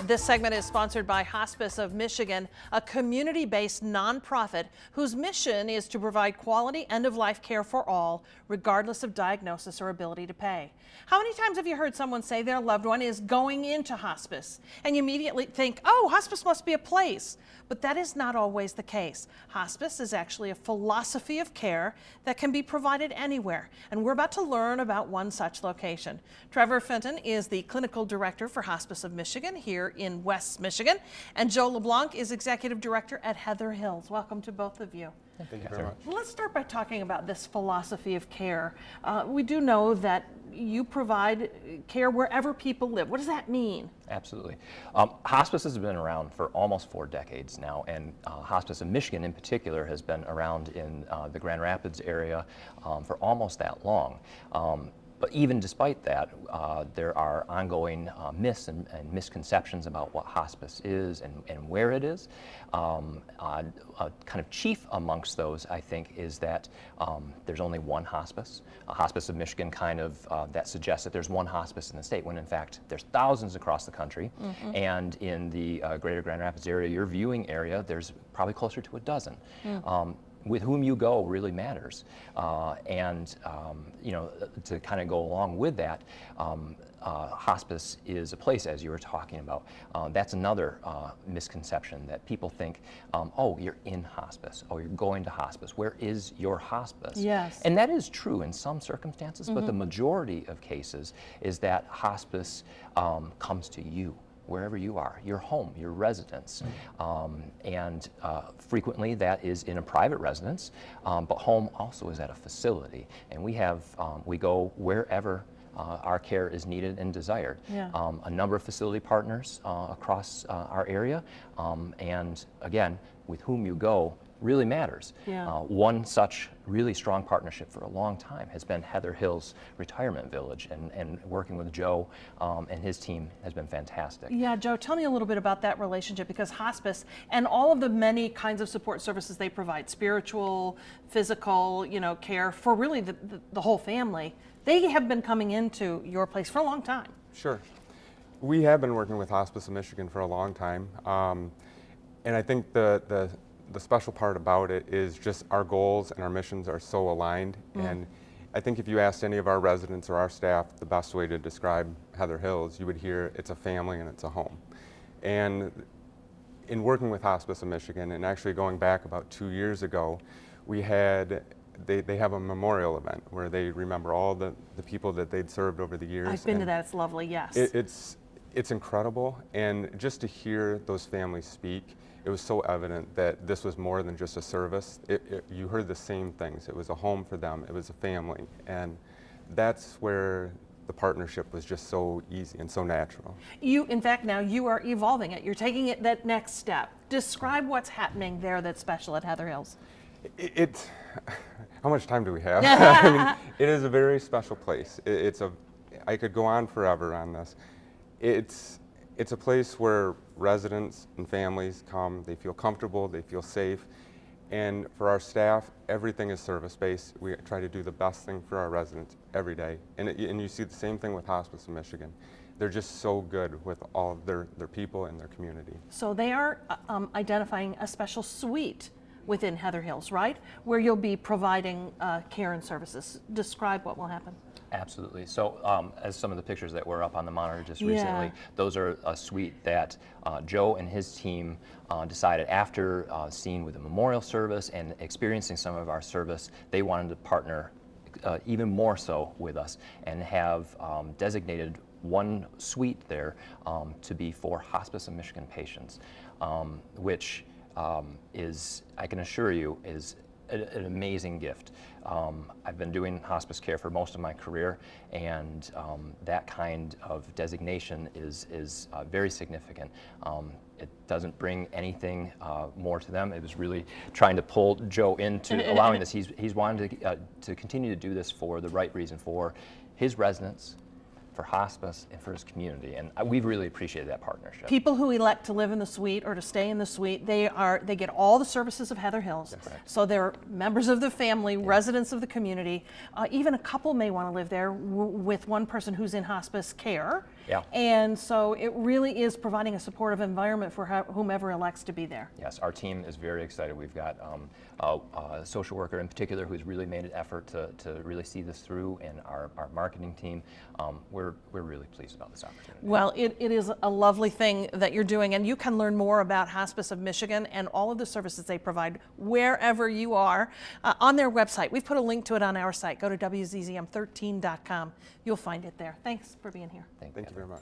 This segment is sponsored by Hospice of Michigan, a community-based nonprofit whose mission is to provide quality end-of-life care for all, regardless of diagnosis or ability to pay. How many times have you heard someone say their loved one is going into hospice and you immediately think, oh, hospice must be a place? But that is not always the case. Hospice is actually a philosophy of care that can be provided anywhere, and we're about to learn about one such location. Trevor Fenton is the clinical director for Hospice of Michigan here in West Michigan, and Joe LeBlanc is executive director at Heather Hills. Welcome to both of you. Thank you very much. Let's start by talking about this philosophy of care. We do know that you provide care wherever people live. What does that mean? Absolutely. Hospice has been around for almost 4 decades now, and Hospice of Michigan in particular has been around in the Grand Rapids area for almost that long. But even despite that, there are ongoing myths and misconceptions about what hospice is and where it is. Kind of chief amongst those, I think, is that there's only one hospice. Hospice of Michigan kind of, that suggests that there's one hospice in the state, when in fact there's thousands across the country. Mm-hmm. And in the greater Grand Rapids area, your viewing area, there's probably closer to a dozen. Mm. With whom you go really matters. You know, to kind of go along with that, hospice is a place, as you were talking about. That's another misconception, that people think, oh, you're in hospice, oh, you're going to hospice. Where is your hospice? Yes. And that is true in some circumstances, mm-hmm. but the majority of cases is that hospice comes to you, wherever you are, your home, your residence. Frequently that is in a private residence, but home also is at a facility. And we go wherever our care is needed and desired. Yeah. A number of facility partners across our area, and again, with whom you go really matters. Yeah. One such really strong partnership for a long time has been Heather Hills Retirement Village, and working with Joe and his team has been fantastic. Yeah, Joe, tell me a little bit about that relationship, because hospice and all of the many kinds of support services they provide, spiritual, physical, you know, care for really the whole family, they have been coming into your place for a long time. Sure. We have been working with Hospice of Michigan for a long time, and I think the special part about it is just our goals and our missions are so aligned. And I think if you asked any of our residents or our staff the best way to describe Heather Hills, you would hear it's a family and it's a home. And in working with Hospice of Michigan, and actually going back about 2 years ago, we had, they have a memorial event where they remember all the people that they'd served over the years. I've been to that, it's lovely, yes. It's incredible, and just to hear those families speak, it was so evident that this was more than just a service. You heard the same things. It was a home for them. It was a family. And that's where the partnership was just so easy and so natural. In fact, now you are evolving it. You're taking it that next step. Describe what's happening there that's special at Heather Hills. How much time do we have? I mean, it is a very special place. I could go on forever on this. It's a place where residents and families come, they feel comfortable, they feel safe, and for our staff, everything is service-based. We try to do the best thing for our residents every day, and you see the same thing with Hospice of Michigan. They're just so good with all of their people and their community. So they are identifying a special suite within Heather Hills, right? Where you'll be providing care and services. Describe what will happen. Absolutely. So as some of the pictures that were up on the monitor just recently, those are a suite that Joe and his team decided after seeing with the memorial service and experiencing some of our service, they wanted to partner even more so with us and have designated one suite there to be for Hospice of Michigan patients, which is, I can assure you, is an amazing gift. I've been doing hospice care for most of my career, and that kind of designation is very significant. It doesn't bring anything more to them. It was really trying to pull Joe into allowing this. He's wanted to continue to do this for the right reason, for his residents, for hospice, and for his community, and we've really appreciated that partnership. People who elect to live in the suite or to stay in the suite, they get all the services of Heather Hills. Yes. So they're members of the family, residents of the community. Even a couple may want to live there with one person who's in hospice care. Yeah. And so it really is providing a supportive environment for whomever elects to be there. Yes, our team is very excited. We've got a social worker in particular who's really made an effort to really see this through, and our marketing team. We're really pleased about this opportunity. Well, it is a lovely thing that you're doing, and you can learn more about Hospice of Michigan and all of the services they provide wherever you are on their website. We've put a link to it on our site. Go to WZZM13.com. You'll find it there. Thanks for being here. Thank you very much.